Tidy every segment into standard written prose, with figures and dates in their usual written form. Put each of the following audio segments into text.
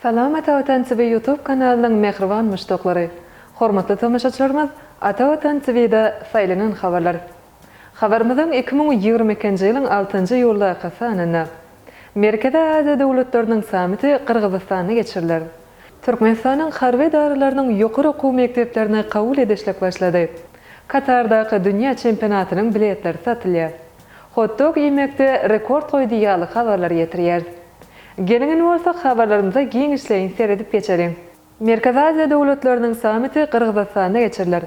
Salam Ata Vatan TV YouTube kanalının mehriban müştaqlary. Hormatly tamaşaçylarymyz, Ata Vatan TV'de saýlanan habarlar. Habarymyzyň 2022-nji ýylyň 6-njy ýulda kasanyna Merkezi Aziýa döwletleriniň samiti Kyrgyzstanda geçiriler. Türkmenistanyň harby daralarynyň ýokary okuw mekdeplerini kabul edişlik başlady. Katardaky dünýä çempionatynyň biletleri satylýar. Hotdog ýemekde rekord goýdy ýaly habarlar ýetirýär. Gelingen bolsa habarlarymyza giňişleýin seredip geçelim. Merkezi Aziýa döwletleriniň samiti Kyrgyzstanda geçiriler.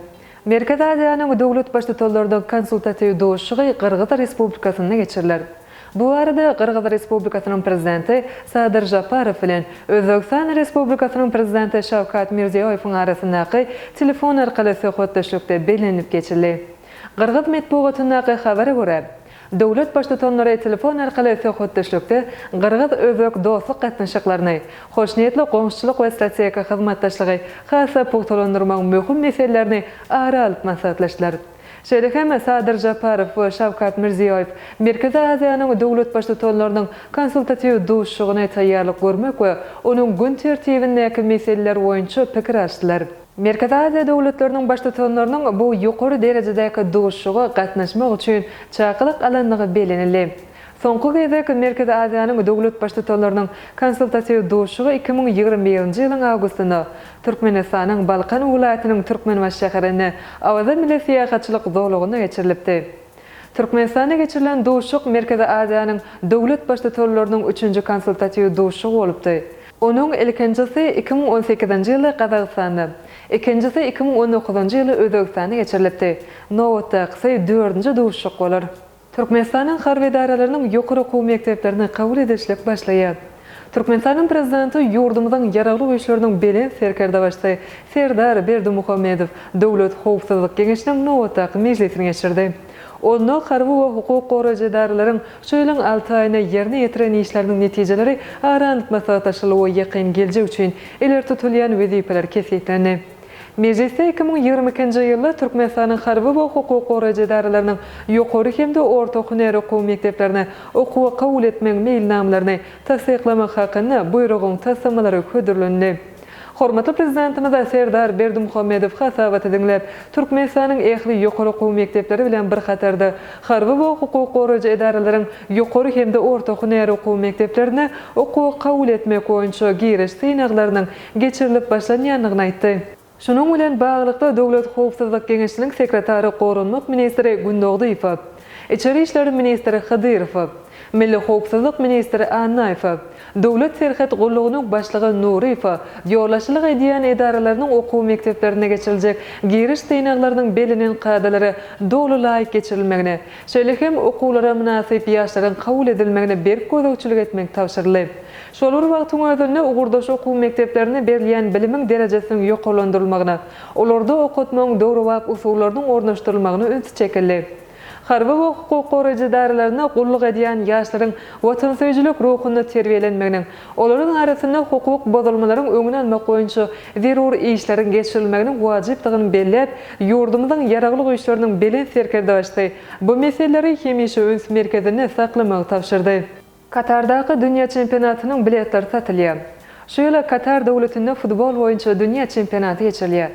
Merkezi Aziýanyň döwlet başçylarynyň konsultatiw doşugy Kyrgyz Respublikasynda geçiriler. Bu arada Kırgız Respublikasynyň prezidenti Sadyr Japarow bilen Özbegistan Respublikasynyň prezidenti Şawkat Mirziýoýewiň arasyndaky telefon arkaly söhbetleşikde belenip geçirildi. Kırgız medeniýetiniň habary görä, döwlet başçylary telefon arkaly söhbetleşikde Kırgız özbek dostluk gatnaşyklaryny, hoşniyetli goňşuçylyk we strategik hyzmatdaşlygy hasa puxtalandyrmak möhüm meselelerini ara alyp maslahatlaşdylar. Şeýle Sadyr Japarow we Şawkat Mirziýoýew Merkezi Aziýanyň döwlet başçylarynyň konsultatiw doşugyna taýýarlyk görmek we onuň gün tertibindäki meseleler boýunça pikir açdylar. Merkezi Aziýa döwletleriniň başçylarynyň bu ýokary derejedäki doşugy gatnaşmak üçin çakylyk alanlygy belenildi. Soňky gezek Merkezi Aziýanyň döwlet başçylarynyň konsultatiw doşugy 2021-nji ýylyň awgustynda Türkmenistanyň Balkan welaýatynyň Türkmenbaş şäherinde awaza milli syýahatçylyk zowlugyna geçirilipdi. Türkmenistanda geçirilen doşuk Merkezi Aziýanyň döwlet başçylarynyň 3-nji konsultatiw doşugy bolupdy. Onuň ilkinjisi 2018-nji ýylda Kazakstanda, ikincisi 2019-njy ýyly Özbegistonda geçirilipdi. Nowatda 4-nji doşuk bolar. Türkmenistanyň harby daralarynyň ýokary okuw mekdeplerini kabul edişlik başlaýar. Türkmenistanyň prezidenti ýurdumyzyň ýaragly güýçleriniň belen serkerde başdy. Serdar Berdimuhammedow Döwlet howpsuzlyk geňeşiniň nowatdaky mejlisine geçirdi. Onu harby we hukuk goraýjy daralaryň şu ýylyň 6 aýyna ýerine ýetiren işleriniň netijeleri aranyp maslahatlaşylygy ýakyn geljek üçin eler tutulýan wezipeler kesiplendi. Mecliste 2022-nji ýylda Türkmenistanyň harby we hukuk goraýjy daralarynyň ýokary hemde orta hünär okuw mekdeplerini okuwa kabul etmek meýilnamalaryny tasdiklamak hakyna buyrugyň tasdiqmalary ködürlendi. Hormatly prezidentimiz Serdar Berdimuhammedow hasabat ediňlep, Türkmenistanyň ähli ýokary okuw mekdepleri bilen bir hatarda harby we hukuk goraýjy edaralaryň ýokary hemde orta hünär okuw mekdeplerini okuwa kabul etmek boýunça giriş synaklarynyň geçirilip başlanýanlygyny aýtdy. Şunun bilen baglykda Döwlet howpsuzlyk geňeşiniň sekretary Gorunmak ministri Gündogduýew, İçeri işleri ministri Hydyrow, Milli howpsuzlyk ministri Anaýew, Döwlet serhat gullugynyň başlygy Nuryýew, ýollaşylyk edýän edaralarynyň okuw mekdeplerine geçiriljek giriş synaklarynyň belinen kadalary dolu laýyk geçirilmegine, şeýle hem okuwlara münasip ýaşlaryň kabul edilmegine berip gözegçilik etmek tapşyryldy. Şolar wagtyň özünde ugurdaş okuw mekdeplerine berilýän bilimiň derejesiniň ýokarlandyrylmagyna, olarda okutmaň dogry wagt usullarynyň ornaşdyrylmagyna öňe çekildi. Harby we hukuk goraýjy daralaryna gulluk edýän ýaşlaryň watansöýçilik ruhuny terbiýelenmeginiň, olaryň arasynda hukuk bozulmalaryň öňüne almak boýunça zerur işleriň geçirilmeginiň wajypdygyny belläp, ýurdumyzyň ýaragly güýçleriniň belen serkerde başdy. Bu meseleleri hemişe öňs merkezine saklamagy tapşyrdy. Katardaky dünýä çempionatynyň biletleri satylýar. Şu ýyla Katar döwletinde futbol boýunça dünýä çempionaty geçirilýär.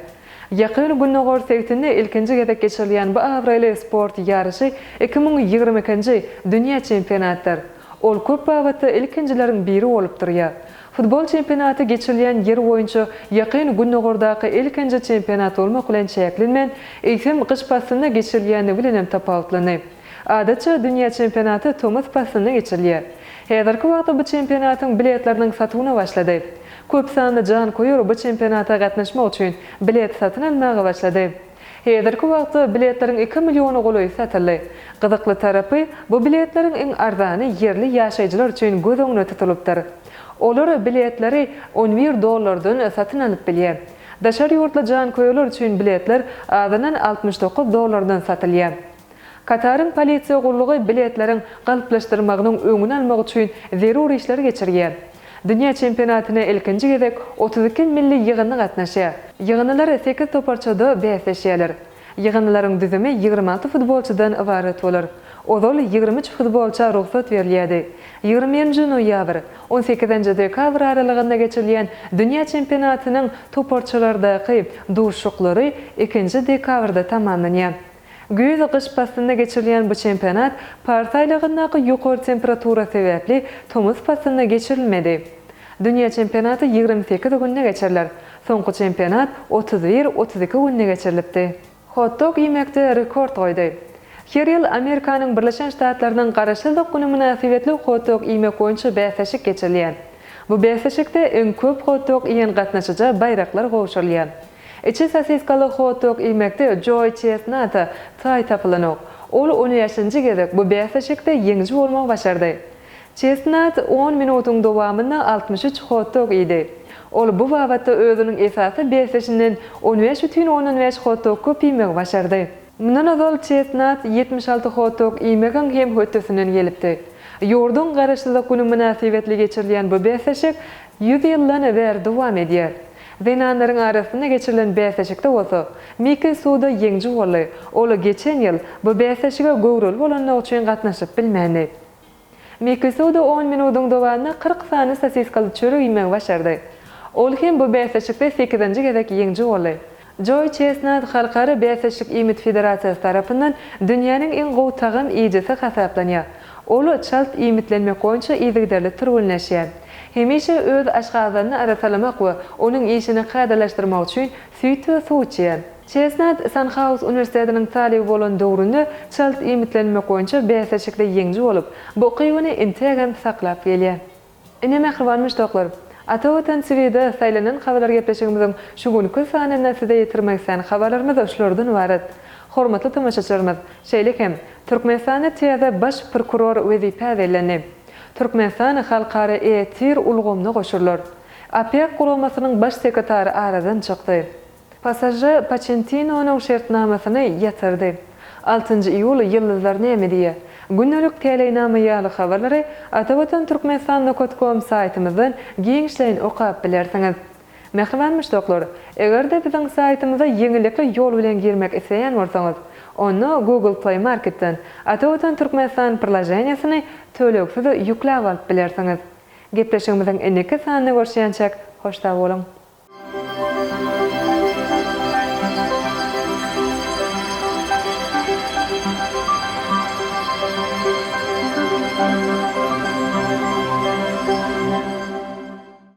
Ýakyn günler segtinde ilkinji gezek geçirilýän bu awraly sport ýarşy 2022-nji dünýä çempionatydyr. Ol köp bagatda ilkinjileriň biri bolup durýar. Futbol çempionaty geçirilýän ýer boýunça ýakyn günlerdaky ilkinji çempionat bolmak bilen çäklenmän, eýsem gyş pasyna geçirilýäni bilen tapawutlandy. Adatça dünýä çempionaty Thomas pasyna geçirilýär. Häzirki wagtda bu çempionatyň biletleriniň satygyna başlady. Köp sanly jan koýur bu çempionata gatnaşmak üçin bilet satyn almagy başlady. Häzirki wagtda biletleriň 2 million goly satyldy. Gyzykly tarapy bu biletleriň iň arzany ýerli ýaşaýjylar üçin göz öňüne tutulypdyr. Olar biletleri $11 satyn alyp bilýär. Daşary ýurtly jan koýurlar üçin biletler azadan $69 satylýar. Katarın polisiýa gullugy biletleriň galyplaşdyrmagynyň öňüne almak üçin zerur işler geçirýär. Dünýä çempionatyna ilkinji gezek 32 milli ýygyny gatnaşýar. Ýygynlar 8 toparçada bäsleşýärler. Ýygynlaryň düzümi 26 futbolçydan ibaret bolar. Ozal 23 futbolça ruhsat berilýärdi. 20 noyabr 18 dekabr aralığında geçirilen Dünya Çempionatynyň toporçylardaky duşuklary 2 dekabrda tamamlanýar. Güýz gyş pasyna geçirilen bu çempionat partaýlygyndaky ýokary temperatura sebäpli tomuz pasyna geçirilmedi. Dünya çempionaty 28 günde geçirilir. Soňky çempionat 31-32 günde geçirilipdi. Hot dog ýemekde rekord goýdy. Her ýyl Amerikanyň Birleşen Ştatlarynyň garaşsyzlyk güni münasibetli hot dog ýemek boýunça bäsleşik geçirilýär. Bu bäsleşikde iň köp hot dog ýen gatnaşyjy baýraklar gowşurulýar. Içi sosiskaly hot dog ýemekde Joy Chestnut taý tapylanok. Ol 13-nji gezek bu bäsleşikde ýeňji bolmak başardy. Chestnut 10 minutyň dowamynda 63 hot dog ýedi. Ol bu wagtda özüniň esasy bäsleşinden 15,15 hot dog köp ýemek başardy. Mundan azal Chestnut 76 hot dog ýemegiň hem hötesinden gelipdi. Ýordun garaşsyzlyk güni münasibetli geçirilen bu bäsleşik 100 ýyldan beri dowam edýär. Wenanlaryň arasynda geçirilen bäsleşikde bolsa, Mickey Suda ýeňji boldy. Ol geçen ýyl bu bäsleşige gowrul bolanlar üçin gatnaşyp bilmändi. Mickey Suda 10 minutyň dowamynda 40 sany sosiskaly çörek ýemek başardy. Ol hem bu bäsleşikde 8-nji gezek ýeňji boldy. Joy Chestnut Halkara Bäsleşik Ýemek Federatsiýasy tarapyndan dünýäniň iň gowy tagam ýeýjisi hasaplanýar. Ol çalt ýemitlenmek boýunça ýygdarly türgünleşýär. Hemişe öz aşgazyny arasalamak we onuň işini gaýdalaşdyrmak üçin süýt we suw içýär. Chestnut Sandhurst Üniversitetiniň talyby bolan döwründe çalt ýemitlenmek boýunça bäsleşikde ýeňji bolup, bu gyýyny integam saklap gelýär. Ine mehribon müştoklar. Atawatan Swede saýlanan habarlar gepleşigimiziň şu günkü sanyny size ýetirmek sen habarlarymyz şulardan ibaret. Hormatly tamaşaçylarymyz, şeýlekem Türkmenistanda täze baş prokuror wezipä berildi. Türkmenistan halkara etir ulgamyna goşurlar. APEC gurulmasynyň baş sekretary aradan çykdy. Pasaje Pacentino'nun şertnamasyny ýatyrdy. 6 iýul ýyldızlar näme diýe? Günlük teleýnama ýaly habarlary Atawatan Türkmenistan.com saýtymyzdan giňişleýin okap bilersiňiz. Mehribon müştoklar, egerde biziň saýtymyza ýeňilikli ýol bilen girmek isleýän bolsaňyz, onu Google Play Marketden Atawatan Türkmenistan prilajeniýasyny töleksiz ýükläp alyp bilersiňiz. Gepleşigimiziň eneki sanyny görşýänçek hoşda bolun.